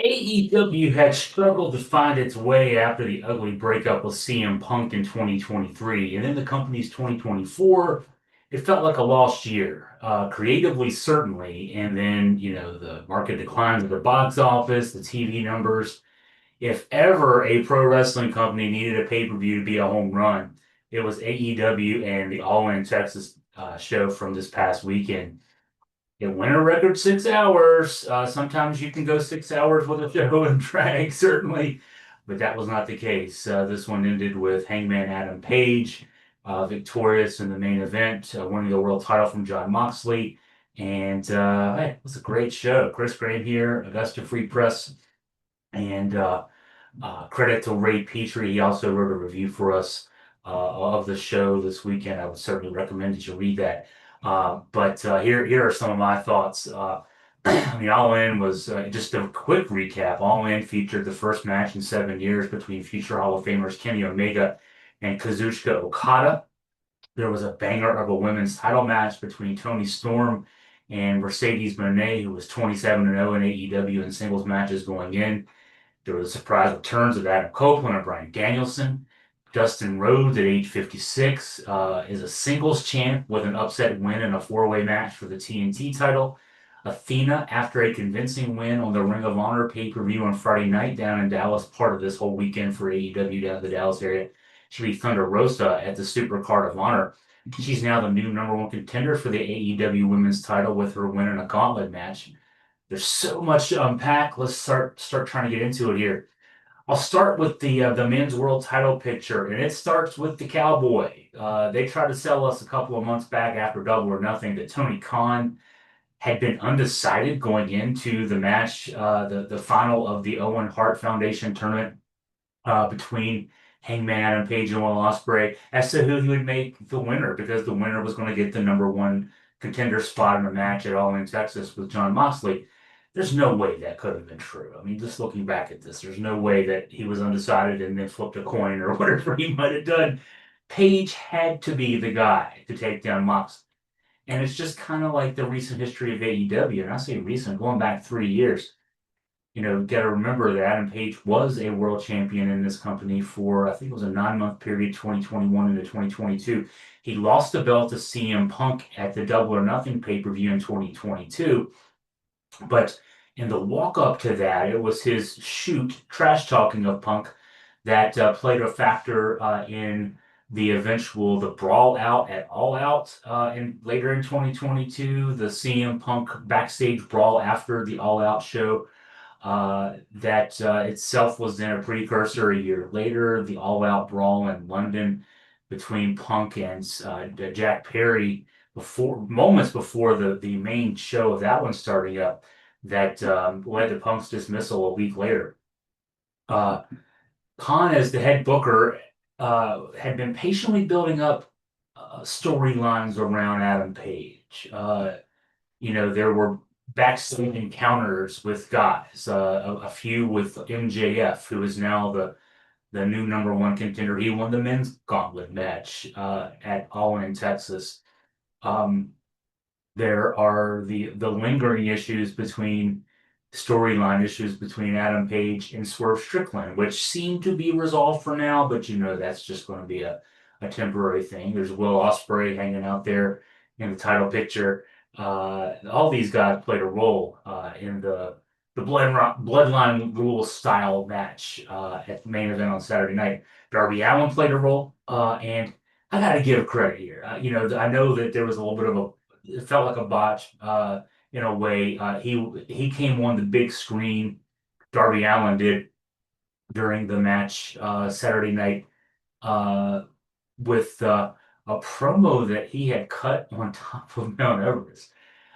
AEW had struggled to find its way after the ugly breakup with CM Punk in 2023, and in the company's 2024, it felt like a lost year, creatively certainly, and then the market declines of the box office, the TV numbers. If ever a pro wrestling company needed a pay-per-view to be a home run, it was AEW and the All In Texas show from this past weekend. It went a record 6 hours. Sometimes you can go 6 hours with a show and drag, certainly, but that was not the case. This one ended with Hangman Adam Page victorious in the main event, winning the world title from Jon Moxley. And hey, it was a great show. Chris Graham here, Augusta Free Press, and credit to Ray Petrie. He also wrote a review for us of the show this weekend. I would certainly recommend that you read that. But here are some of my thoughts. I mean, All In was just a quick recap. All In featured the first match in 7 years between future Hall of Famers Kenny Omega and Kazuchika Okada. There was a banger of a women's title match between Toni Storm and Mercedes Moné, who was 27-0 in AEW in singles matches going in. There was a surprise returns of Adam Copeland and Bryan Danielson. Dustin Rhodes at age 56 is a singles champ with an upset win in a four-way match for the TNT title. Athena, after a convincing win on the Ring of Honor pay-per-view on Friday night down in Dallas, part of this whole weekend for AEW down in the Dallas area. She beat Thunder Rosa at the Super Card of Honor. She's now the new number one contender for the AEW Women's title with her win in a gauntlet match. There's so much to unpack. Let's start trying to get into it here. I'll start with the men's world title picture, and it starts with the Cowboy. They tried to sell us a couple of months back after Double or Nothing that Tony Khan had been undecided going into the match, the final of the Owen Hart Foundation tournament between Hangman Adam Page and Will Ospreay as to who he would make the winner, because the winner was going to get the number one contender spot in the match at All In Texas with Jon Moxley. There's no way that could have been true. I mean, just looking back at this, there's no way that he was undecided and then flipped a coin or whatever he might have done. Page had to be the guy to take down Moxley. And it's just kind of like the recent history of AEW. And I say recent, going back 3 years. Got to remember that Adam Page was a world champion in this company for, I think it was a 9 month period, 2021 into 2022. He lost the belt to CM Punk at the Double or Nothing pay-per-view in 2022. But in the walk up to that, it was his shoot, trash talking of Punk, that played a factor in the brawl out at All Out later in 2022, the CM Punk backstage brawl after the All Out show. That itself was then a precursor a year later, the All Out brawl in London between Punk and Jack Perry moments before the main show of that one starting up that led to Punk's dismissal a week later. Uh, Khan, as the head booker, had been patiently building up storylines around Adam Page. There were backstage encounters with guys, a few with MJF, who is now the new number one contender. He won the men's gauntlet match at All In Texas. Um, there are the lingering storyline issues between Adam Page and Swerve Strickland, which seem to be resolved for now, but that's just going to be a temporary thing. There's Will Ospreay hanging out there in the title picture. All these guys played a role in the Bloodline Rules style match at the main event on Saturday night. Darby Allin played a role, and I got to give credit here. I know that there was a little bit of it felt like a botch in a way. He came on the big screen. Darby Allin did during the match Saturday night uh, with a promo that he had cut on top of Mount Everest.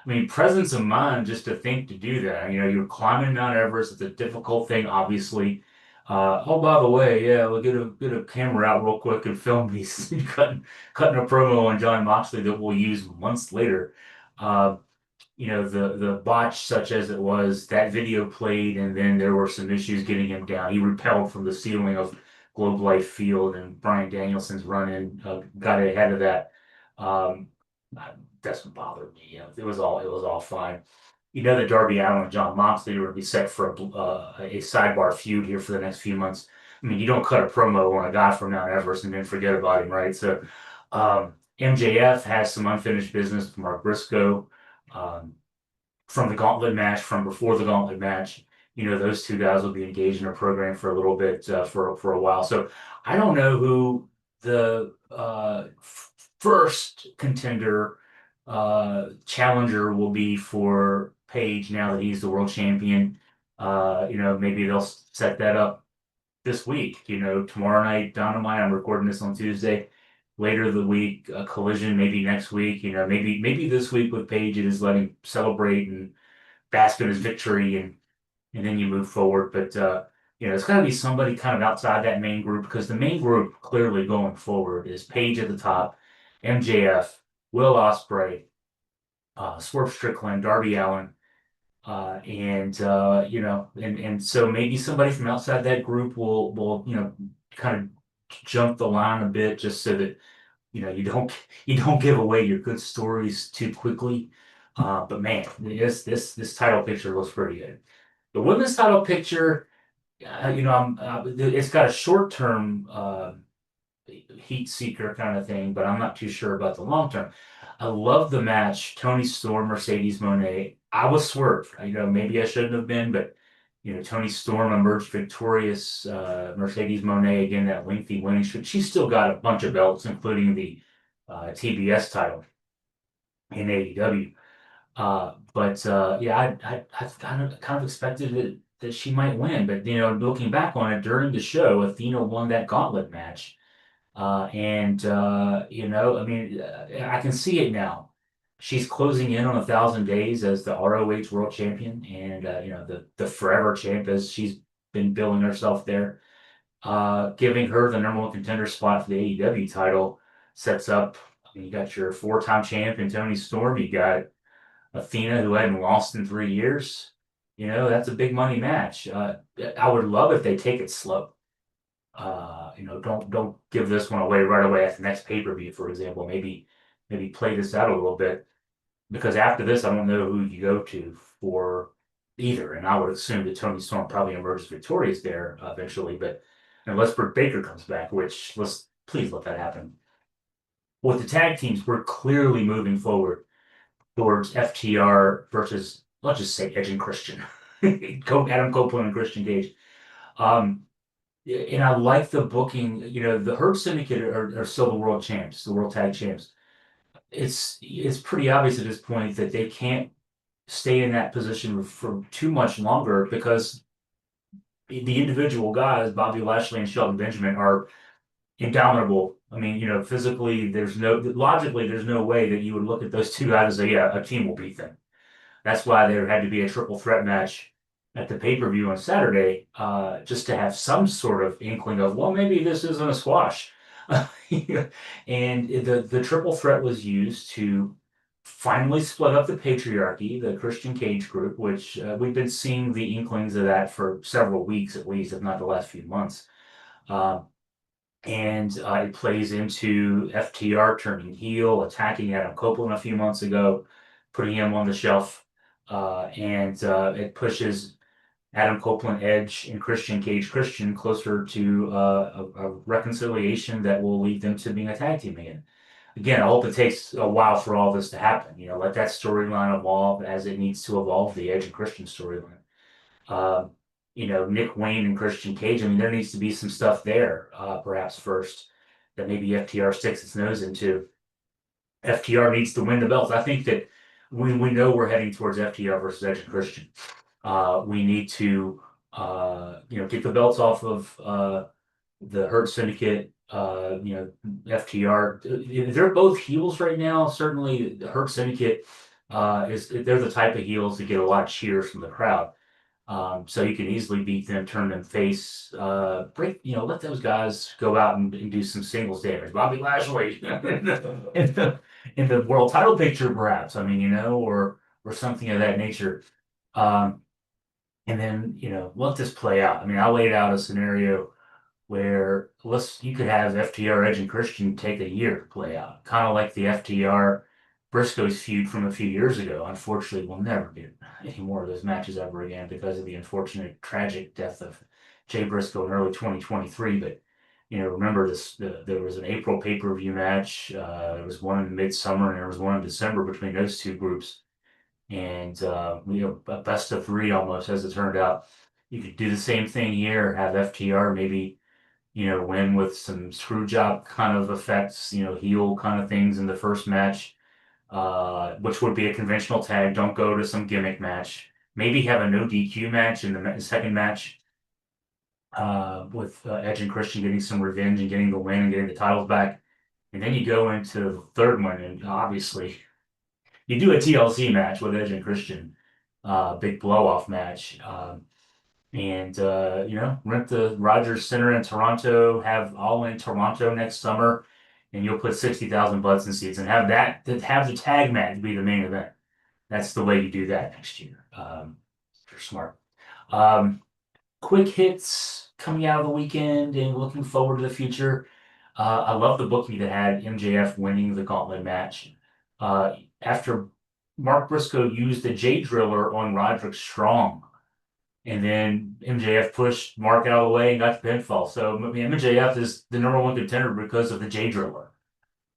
I mean, presence of mind just to think to do that. You're climbing Mount Everest. It's a difficult thing, obviously. Oh, by the way, yeah, we'll get a camera out real quick and film these cutting a promo on Jon Moxley that we'll use months later. Uh, the botch such as it was, that video played, and then there were some issues getting him down. He repelled from the ceiling of Globe Life Field, and Bryan Danielson's run-in got ahead of that. Um, that doesn't bother me. It was all fine. You know that Darby Allin and Jon Moxley are going to be set for a sidebar feud here for the next few months. I mean, you don't cut a promo on a guy from Mount Everest and then forget about him, right? So, MJF has some unfinished business with Mark Briscoe. Um, from the gauntlet match, from before the gauntlet match. You know, those two guys will be engaged in a program for a little bit for a while. So I don't know who the first contender challenger will be for Page now that he's the world champion. You know, maybe they'll set that up this week. You know, tomorrow night, Dynamite. I'm recording this on Tuesday. Later the week, a Collision, maybe next week. You know, maybe this week with Page, it is letting celebrate and bask in his victory, and then you move forward. But you know, it's got to be somebody kind of outside that main group because the main group clearly going forward is Page at the top, MJF, Will Ospreay, Swerve Strickland, Darby Allin, and you know, and so maybe somebody from outside that group will you know kind of jump the line a bit just so that you know you don't give away your good stories too quickly. But man, this title picture looks pretty good. The women's title picture, you know, it's got a short term heat seeker kind of thing, but I'm not too sure about the long term. I love the match, Tony Storm, Mercedes Moné. I was swerved. You know, maybe I shouldn't have been, but you know, Tony Storm emerged victorious. Mercedes Moné again, that lengthy winning streak. She's still got a bunch of belts, including the TBS title in AEW. But yeah, I kind of expected that she might win, but you know, looking back on it during the show, Athena won that gauntlet match. And you know, I mean, I can see it now. She's closing in on 1,000 days as the ROH World Champion, and you know, the forever champ as she's been billing herself there. Giving her the number one contender spot for the AEW title sets up. I mean, you got your four-time champion Tony Storm. You got Athena, who hadn't lost in 3 years. You know, that's a big money match. I would love if they take it slow. You know, don't give this one away right away at the next pay-per-view, for example. Maybe play this out a little bit because after this, I don't know who you go to for either. And I would assume that Tony Storm probably emerges victorious there eventually, but unless Britt Baker comes back, which let's please let that happen. With the tag teams, we're clearly moving forward towards FTR versus, let's just say, Edge and Christian. Adam Copeland and Christian Cage. Um, and I like the booking. You know, the Hurt Syndicate are still the world champs, the world tag champs. It's pretty obvious at this point that they can't stay in that position for too much longer because the individual guys, Bobby Lashley and Shelton Benjamin, are indomitable. I mean, you know, physically, logically, there's no way that you would look at those two guys and say, yeah, a team will beat them. That's why there had to be a triple threat match at the pay-per-view on Saturday, just to have some sort of inkling of, well, maybe this isn't a squash. And the triple threat was used to finally split up the patriarchy, the Christian Cage group, which we've been seeing the inklings of that for several weeks at least, if not the last few months. Uh, and it plays into FTR turning heel, attacking Adam Copeland a few months ago, putting him on the shelf, and it pushes Adam Copeland, Edge, and Christian Cage Christian closer to a reconciliation that will lead them to being a tag team again. Again, I hope it takes a while for all this to happen. You know, let that storyline evolve as it needs to evolve, the Edge and Christian storyline. Uh, you know, Nick Wayne and Christian Cage. I mean, there needs to be some stuff there, perhaps first, that maybe FTR sticks its nose into. FTR needs to win the belts. I think that we know we're heading towards FTR versus Edge and Christian. We need to, you know, get the belts off of the Hurt Syndicate. You know, FTR. They're both heels right now. Certainly, the Hurt Syndicate they're the type of heels that get a lot of cheers from the crowd. So you can easily beat them, turn them face, you know, let those guys go out and do some singles damage. Bobby Lashley in the world title picture, perhaps. I mean, you know, or something of that nature. Um, and then, you know, let this play out. I mean, I laid out a scenario where you could have FTR, Edge, and Christian take a year to play out, kind of like the FTR Briscoe's feud from a few years ago. Unfortunately, we'll never get any more of those matches ever again because of the unfortunate, tragic death of Jay Briscoe in early 2023. But remember this: there was an April pay-per-view match. There was one in midsummer, and there was one in December between those two groups. And a best of three almost, as it turned out. You could do the same thing here. Have FTR maybe win with some screw job kind of effects, heel kind of things in the first match, which would be a conventional tag. Don't go to some gimmick match. Maybe have a no DQ match in the second match, with Edge and Christian getting some revenge and getting the win and getting the titles back. And then you go into the third one, and obviously you do a TLC match with Edge and Christian, big blow off match. And rent the Rogers Center in Toronto, have All In Toronto next summer, and you'll put 60,000 butts in seats and have the tag match be the main event. That's the way you do that next year. If you're smart. Um, Quick hits coming out of the weekend and looking forward to the future. I love the booking that had MJF winning the gauntlet match. After Mark Briscoe used the J Driller on Roderick Strong. And then MJF pushed Mark out of the way and got the pinfall. So I mean, MJF is the number one contender because of the J Driller.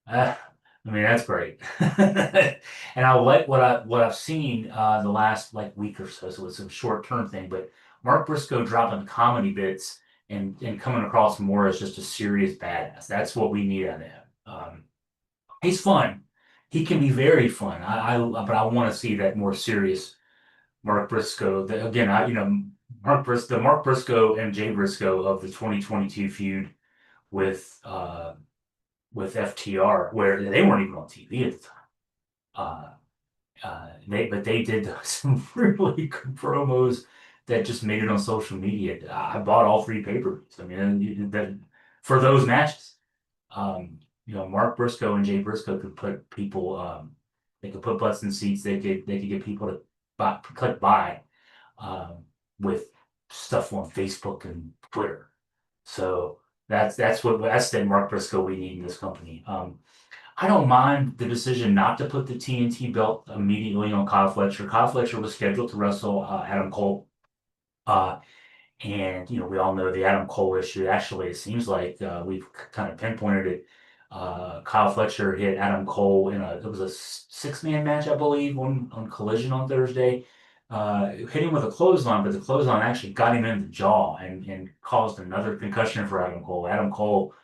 That's great. And I like what I've seen the last like week or so. So it's a short term thing, but Mark Briscoe dropping comedy bits and coming across more as just a serious badass. That's what we need out of him. He's fun. He can be very fun. But I want to see that more serious Mark Briscoe. Again, Mark Briscoe and Jay Briscoe of the 2022 feud with FTR, where they weren't even on TV at the time. They did some really good promos that just made it on social media. I bought all three pay-per-views. I mean, for those matches, Mark Briscoe and Jay Briscoe could put people, they could put butts in seats. They could get people to click buy with stuff on Facebook and Twitter. So that's the Mark Briscoe we need in this company. I don't mind the decision not to put the TNT belt immediately on Kyle Fletcher. Kyle Fletcher was scheduled to wrestle Adam Cole. And we all know the Adam Cole issue. Actually, it seems like we've kind of pinpointed it. Kyle Fletcher hit Adam Cole it was a six-man match, I believe, on Collision on Thursday. Hit him with a clothesline, but the clothesline actually got him in the jaw and caused another concussion for Adam Cole. Adam Cole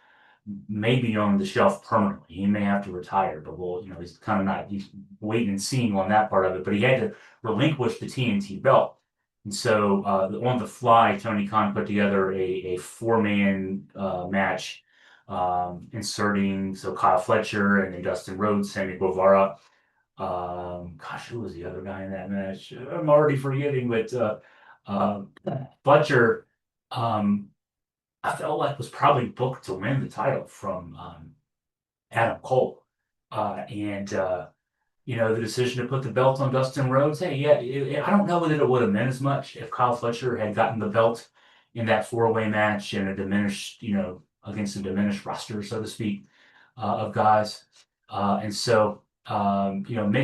may be on the shelf permanently. He may have to retire, but he's kind of not. He's waiting and seeing on that part of it. But he had to relinquish the TNT belt. And so on the fly, Tony Khan put together a four-man match, inserting Kyle Fletcher and then Dustin Rhodes, Sammy Guevara. Who was the other guy in that match? I'm already forgetting, but Fletcher, I felt like was probably booked to win the title from Adam Cole. The decision to put the belt on Dustin Rhodes, hey, yeah, I don't know that it would have meant as much if Kyle Fletcher had gotten the belt in that four-way match in a diminished, against a diminished roster, so to speak, of guys. Make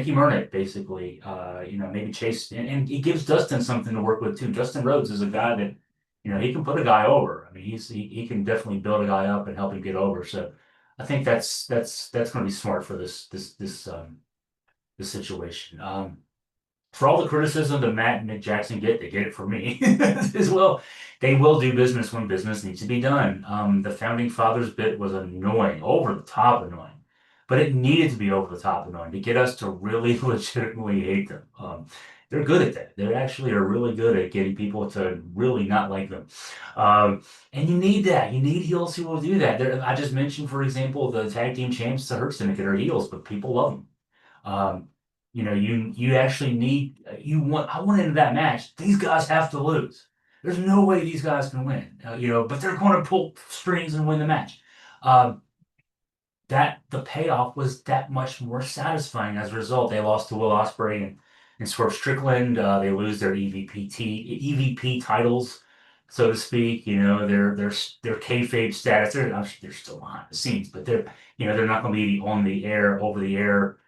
him earn it, basically. Maybe chase, and it gives Dustin something to work with too. Dustin Rhodes is a guy that, he can put a guy over. I mean, he can definitely build a guy up and help him get over. So I think that's going to be smart for this situation. For all the criticism that Matt and Nick Jackson get, they get it from me as well. They will do business when business needs to be done. The Founding Fathers bit was annoying, over the top annoying, but it needed to be over the top annoying to get us to really legitimately hate them. They're good at that. They actually are really good at getting people to really not like them. And you need that. You need heels who will do that. I just mentioned, for example, the tag team champs, the Hurt Syndicate, are heels, but people love them. You actually need, I went into that match. These guys have to lose. There's no way these guys can win, but they're going to pull strings and win the match. That the payoff was that much more satisfying as a result. They lost to Will Ospreay and Swerve Strickland. They lose their EVP titles, so to speak. Their kayfabe status. They're still behind the scenes, but they're not going to be on the air, over the air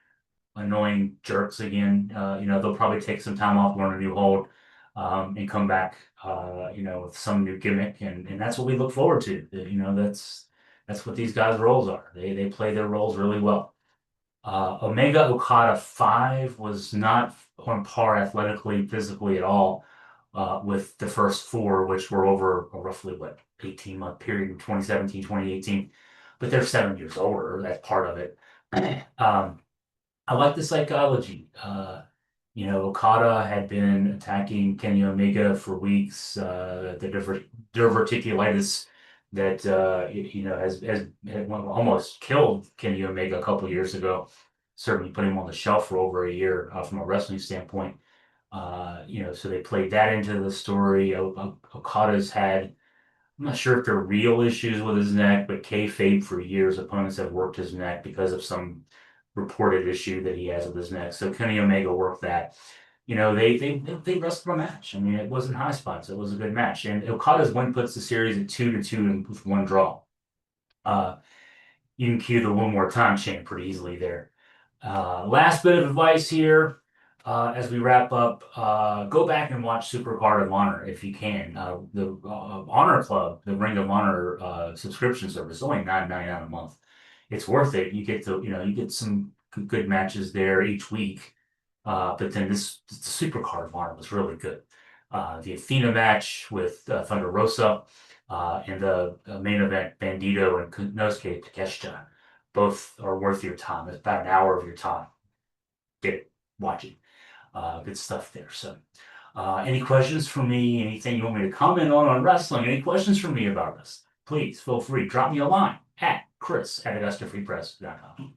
annoying jerks again. They'll probably take some time off, learn a new hold, and come back, with some new gimmick, and that's what we look forward to. That's what these guys' roles are. They play their roles really well. Omega Okada 5 was not on par athletically, physically at all with the first four, which were over a roughly, 18-month period in 2017, 2018. But they're 7 years older. That's part of it. Um, I like the psychology. Okada had been attacking Kenny Omega for weeks. The diverticulitis that has almost killed Kenny Omega a couple years ago. Certainly put him on the shelf for over a year from a wrestling standpoint. So they played that into the story. Okada's had, I'm not sure if they're real issues with his neck, but kayfabe for years, opponents have worked his neck because of some reported issue that he has with his neck. So Kenny Omega worked that. They wrestled a match. I mean, it wasn't high spots. It was a good match. And Okada's win puts the series at 2-2 and with one draw. You can cue the one more time chant pretty easily there. Last bit of advice here as we wrap up. Go back and watch Supercard of Honor if you can. The Honor Club, the Ring of Honor subscription service, is only $9.99 a month. It's worth it. You get some good matches there each week. But then the Supercard of Honor was really good. The Athena match with Thunder Rosa and the main event Bandito and Konosuke Takeshita. Both are worth your time. It's about an hour of your time. Get it. Watch it. Good stuff there. So, any questions for me? Anything you want me to comment on wrestling? Any questions for me about wrestling? Please feel free. Drop me a line at Chris@AugustaFreePress.com.